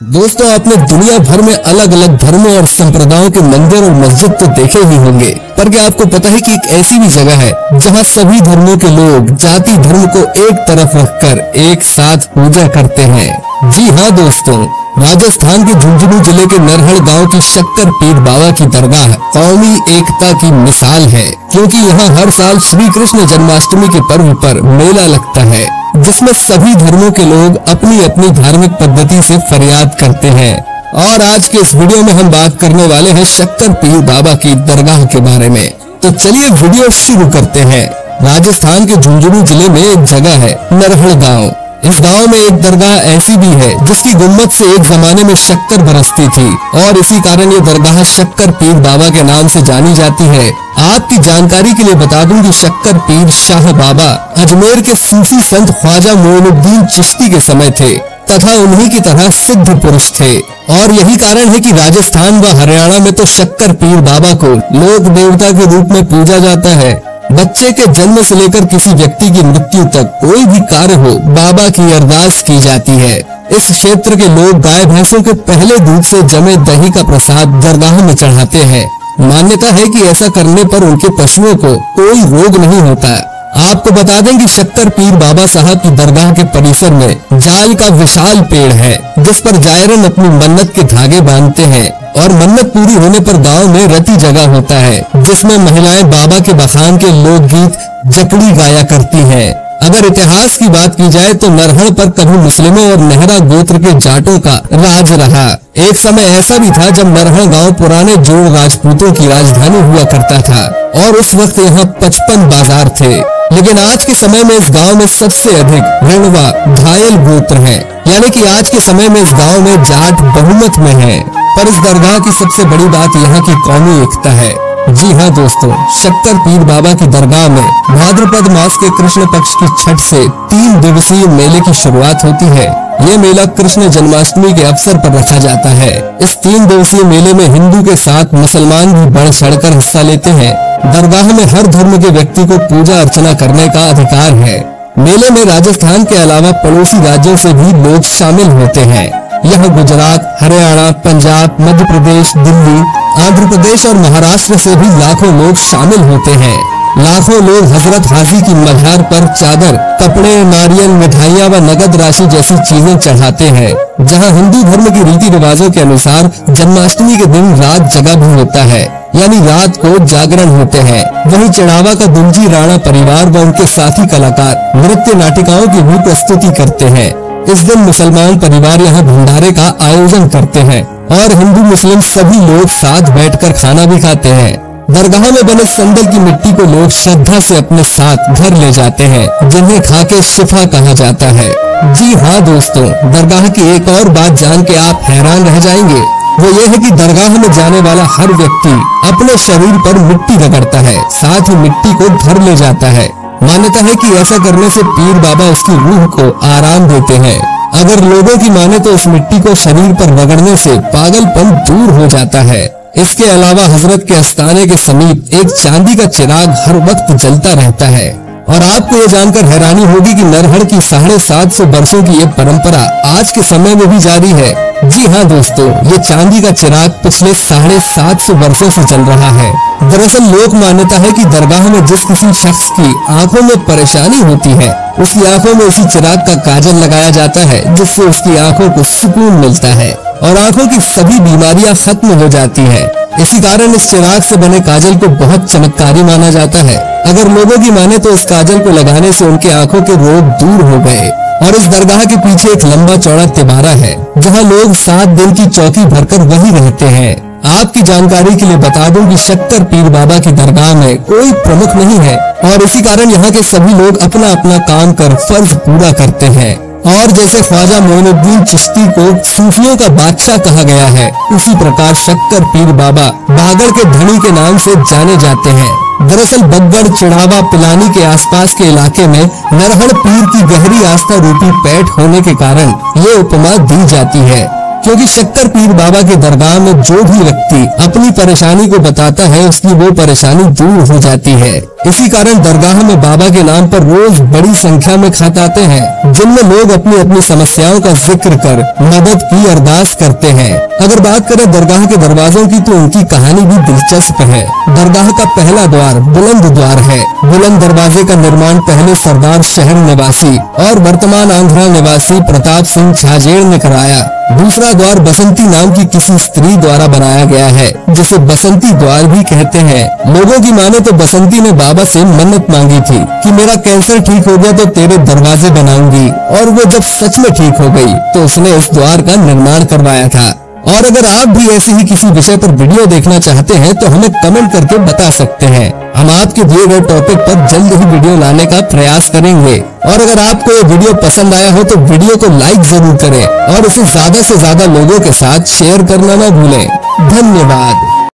दोस्तों, आपने दुनिया भर में अलग अलग धर्मों और संप्रदायों के मंदिर और मस्जिद तो देखे ही होंगे, पर क्या आपको पता है कि एक ऐसी भी जगह है जहां सभी धर्मों के लोग जाति धर्म को एक तरफ रखकर एक साथ पूजा करते हैं। जी हाँ दोस्तों, राजस्थान के झुंझुनू जिले के नरहड़ गांव की शक्कर पीर बाबा की दरगाह कौमी एकता की मिसाल है, क्योंकि यहाँ हर साल श्री कृष्ण जन्माष्टमी के पर्व पर मेला लगता है, जिसमें सभी धर्मों के लोग अपनी अपनी धार्मिक पद्धति से फरियाद करते हैं। और आज के इस वीडियो में हम बात करने वाले हैं शक्कर पीर बाबा की दरगाह के बारे में। तो चलिए वीडियो शुरू करते हैं। राजस्थान के झुंझुनू जिले में एक जगह है नरहड़ गांव। इस गांव में एक दरगाह ऐसी भी है जिसकी गुम्बद से एक जमाने में शक्कर बरसती थी और इसी कारण ये दरगाह शक्कर पीर बाबा के नाम से जानी जाती है। आपकी जानकारी के लिए बता दूं कि शक्कर पीर शाह बाबा अजमेर के सूफी संत ख्वाजा मोइनुद्दीन चिश्ती के समय थे तथा उन्हीं की तरह सिद्ध पुरुष थे, और यही कारण है कि राजस्थान व हरियाणा में तो शक्कर पीर बाबा को लोक देवता के रूप में पूजा जाता है। बच्चे के जन्म से लेकर किसी व्यक्ति की मृत्यु तक कोई भी कार्य हो, बाबा की अरदास की जाती है। इस क्षेत्र के लोग गाय भैंसों के पहले दूध से जमे दही का प्रसाद दरगाह में चढ़ाते हैं। मान्यता है कि ऐसा करने पर उनके पशुओं को कोई रोग नहीं होता। आपको बता दें कि शक्कर पीर बाबा साहब की दरगाह के परिसर में जाल का विशाल पेड़ है, जिस पर जायरन अपनी मन्नत के धागे बांधते हैं, और मन्नत पूरी होने पर गांव में रति जगह होता है, जिसमें महिलाएं बाबा के बखान के लोकगीत जकड़ी गाया करती हैं। अगर इतिहास की बात की जाए तो नरहड़ पर कभी मुस्लिमों और नेहरा गोत्र के जाटों का राज रहा। एक समय ऐसा भी था जब नरहड़ गांव पुराने जोड़ राजपूतों की राजधानी हुआ करता था और उस वक्त यहाँ 55 बाजार थे। लेकिन आज के समय में इस गांव में सबसे अधिक रेणवा घायल गोत्र हैं, यानी कि आज के समय में इस गांव में जाट बहुमत में है। पर इस दरगाह की सबसे बड़ी बात यहाँ की कौमी एकता है। जी हाँ दोस्तों, शक्कर पीर बाबा की दरगाह में भाद्रपद मास के कृष्ण पक्ष की छठ से 3 दिवसीय मेले की शुरुआत होती है। ये मेला कृष्ण जन्माष्टमी के अवसर पर रखा जाता है। इस 3 दिवसीय मेले में हिंदू के साथ मुसलमान भी बढ़ चढ़कर हिस्सा लेते हैं। दरगाह में हर धर्म के व्यक्ति को पूजा अर्चना करने का अधिकार है। मेले में राजस्थान के अलावा पड़ोसी राज्यों से भी लोग शामिल होते हैं। यह गुजरात, हरियाणा, पंजाब, मध्य प्रदेश, दिल्ली, आंध्र प्रदेश और महाराष्ट्र से भी लाखों लोग शामिल होते हैं। लाखों लोग हजरत हाजी की मजार पर चादर, कपड़े, नारियल, मिठाइयाँ व नगद राशि जैसी चीजें चढ़ाते हैं। जहां हिंदू धर्म की रीति रिवाजों के अनुसार जन्माष्टमी के दिन रात जगा भी होता है, यानी रात को जागरण होते हैं। वहीं चढ़ावा का दुलजी राणा परिवार व उनके साथी कलाकार नृत्य नाटिकाओं की भी प्रस्तुति करते हैं। इस दिन मुसलमान परिवार यहाँ भंडारे का आयोजन करते हैं और हिंदू मुस्लिम सभी लोग साथ बैठकर खाना भी खाते हैं। दरगाह में बने संदल की मिट्टी को लोग श्रद्धा से अपने साथ घर ले जाते हैं, जिन्हें खा के शिफा कहा जाता है। जी हाँ दोस्तों, दरगाह की एक और बात जान के आप हैरान रह जाएंगे। वो ये है कि दरगाह में जाने वाला हर व्यक्ति अपने शरीर पर मिट्टी रगड़ता है, साथ ही मिट्टी को घर ले जाता है। मान्यता है कि ऐसा करने से पीर बाबा उसकी रूह को आराम देते हैं। अगर लोगों की माने तो इस मिट्टी को शरीर पर रगड़ने से पागलपन दूर हो जाता है। इसके अलावा हजरत के आस्थाने के समीप एक चांदी का चिराग हर वक्त जलता रहता है। और आपको ये जानकर हैरानी होगी कि नरहड़ की 750 वर्षों की ये परंपरा आज के समय में भी जारी है। जी हाँ दोस्तों, ये चांदी का चिराग पिछले 750 वर्षों से चल रहा है। दरअसल लोक मान्यता है कि दरगाह में जिस किसी शख्स की आंखों में परेशानी होती है, उसकी आंखों में इसी चिराग का काजल लगाया जाता है, जिससे उसकी आंखों को सुकून मिलता है और आंखों की सभी बीमारियां खत्म हो जाती है। इसी कारण इस चिराग से बने काजल को बहुत चमत्कारी माना जाता है। अगर लोगों की माने तो इस काजल को लगाने से उनके आंखों के रोग दूर हो गए। और इस दरगाह के पीछे एक लंबा चौड़ा तिबारा है, जहां लोग 7 दिन की चौकी भरकर वहीं रहते हैं। आपकी जानकारी के लिए बता दूं कि शक्कर पीर बाबा की दरगाह में कोई प्रमुख नहीं है और इसी कारण यहाँ के सभी लोग अपना अपना काम कर फर्ज पूरा करते हैं। और जैसे ख्वाजा मोइनुद्दीन चिश्ती को सूफियों का बादशाह कहा गया है, उसी प्रकार शक्कर पीर बाबा बागड़ के धनी के नाम से जाने जाते हैं। दरअसल बगड़, चिड़ावा, पिलानी के आसपास के इलाके में नरहड़ पीर की गहरी आस्था रूपी पैठ होने के कारण ये उपमा दी जाती है, क्योंकि शक्कर पीर बाबा के दरगाह में जो भी व्यक्ति अपनी परेशानी को बताता है, उसकी वो परेशानी दूर हो जाती है। इसी कारण दरगाह में बाबा के नाम पर रोज बड़ी संख्या में खत आते हैं, जिनमें लोग अपनी अपनी समस्याओं का जिक्र कर मदद की अरदास करते हैं। अगर बात करें दरगाह के दरवाजों की तो उनकी कहानी भी दिलचस्प है। दरगाह का पहला द्वार बुलंद द्वार है। बुलंद दरवाजे का निर्माण पहले सरदार शहर निवासी और वर्तमान आंध्रा निवासी प्रताप सिंह छाजेड़ ने कराया। दूसरा द्वार बसंती नाम की किसी स्त्री द्वारा बनाया गया है, जिसे बसंती द्वार भी कहते हैं। लोगों की माने तो बसंती ने बाबा से मन्नत मांगी थी कि मेरा कैंसर ठीक हो गया तो तेरे दरवाजे बनाऊंगी, और वो जब सच में ठीक हो गई तो उसने इस द्वार का निर्माण करवाया था। और अगर आप भी ऐसे ही किसी विषय पर वीडियो देखना चाहते हैं तो हमें कमेंट करके बता सकते हैं। हम आपके दिए गए टॉपिक पर जल्द ही वीडियो लाने का प्रयास करेंगे। और अगर आपको ये वीडियो पसंद आया हो तो वीडियो को लाइक जरूर करें और इसे ज्यादा से ज्यादा लोगों के साथ शेयर करना न भूलें। धन्यवाद।